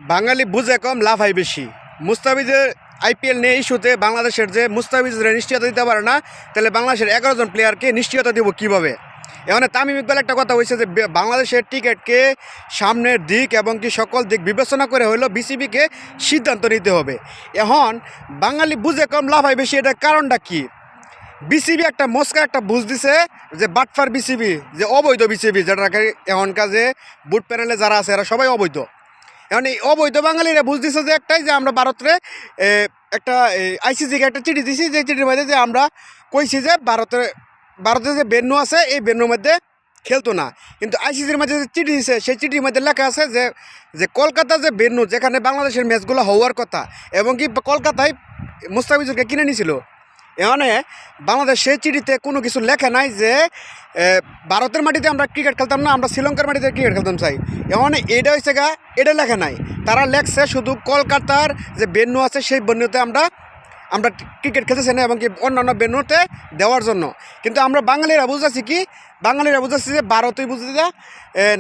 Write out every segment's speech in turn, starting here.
বাঙালি বুঝে কম লাফাই বেশি। মুস্তাফিজের আইপিএল নিয়ে ইস্যুতে বাংলাদেশের যে মুস্তাফিজরা নিশ্চয়তা দিতে পারে না, তাহলে বাংলাদেশের 11 জন প্লেয়ারকে নিশ্চয়তা দেবো কীভাবে? এখানে তামিম ইকবাল একটা কথা হয়েছে যে বাংলাদেশের টিকিটকে সামনের দিক এবং কি সকল দিক বিবেচনা করে হলেও বিসিবিকে সিদ্ধান্ত নিতে হবে। এখন বাঙালি বুঝে কম লাফাই বেশি, এটার কারণটা কি? বিসিবি একটা মস্কা একটা বুঝ দিছে যে বাটফার বিসিবি, যে অবৈধ বিসিবি, যেটাকে এখনকার যে বুট প্যানেলে যারা আছে এরা সবাই অবৈধ। এখন এই অবৈধ বাঙালিরা বুঝ দিছে যে একটাই, যে আমরা ভারতের একটা আইসিসিকে একটা চিঠি দিছি, যে চিঠির মধ্যে যে আমরা কইছি যে ভারতের যে বেন্যু আছে এই বেন্যুর মধ্যে খেলতো না, কিন্তু আইসিসির মধ্যে যে চিঠি দিছে সেই চিঠির মধ্যে লেখা আছে যে যে কলকাতা যে বেন্যু, যেখানে বাংলাদেশের ম্যাচগুলো হওয়ার কথা, এবং কি কলকাতায় মুস্তাফিজুরকে কিনে নিয়েছিল। এখানে বাংলাদেশ সেই চিঠিতে কোনো কিছু লেখা নাই যে ভারতের মাটিতে আমরা ক্রিকেট খেলতাম না, আমরা শ্রীলঙ্কার মাটিতে ক্রিকেট খেলতাম চাই। এখানে এটা হয়েছে এটা লেখা নাই। তারা লেখছে শুধু কলকাতার যে বেন্যু আছে সেই বেন্যুতে আমরা ক্রিকেট খেলতেছি না, এবং কি অন্যান্য বেন্যুতে দেওয়ার জন্য। কিন্তু আমরা বাঙালিরা বুঝাচ্ছি যে ভারতই বুঝতে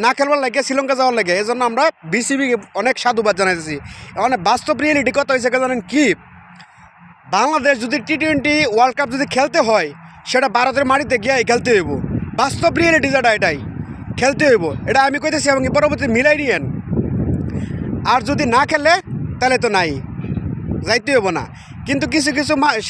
না খেলবার লাগে, শ্রীলঙ্কা যাওয়ার লাগে। এই জন্য আমরা বিসিবিকে অনেক সাধুবাদ জানাইতেছি। এখানে বাস্তব রিয়েলিটি কথা হয়েছে জানেন কি? বাংলাদেশ যদি টি-20 ওয়ার্ল্ড কাপ যদি খেলতে হয়, সেটা ভারতের মাটিতে গিয়ে খেলতে হইব। বাস্তব রিয়েলিটি যেটা এটাই খেলতে হইব, এটা আমি কইতেছি, এবং পরবর্তী মিলাই নিয়েন। আর যদি না খেলে তাহলে তো নাই, যাইতে হইব না। কিন্তু কিছু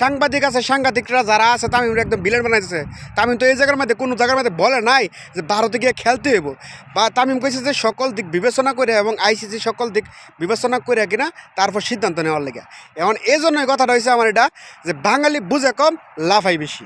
সাংবাদিক আছে, সাংবাদিকরা যারা আছে তামিম একদম বিলেন বানাইতেছে। তামিম তো এই জায়গার মধ্যে কোনো জায়গার মধ্যে বলে নাই যে ভারতে গিয়ে খেলতে হইব। বা তামিম কইছে যে সকল দিক বিবেচনা করে এবং আইসিসি সকল দিক বিবেচনা করে কিনা তারপর সিদ্ধান্ত নেওয়ার লেগে। এখন এই জন্যই কথাটা হয়েছে আমার এটা, যে বাঙালি বুঝে কম লাফাই বেশি।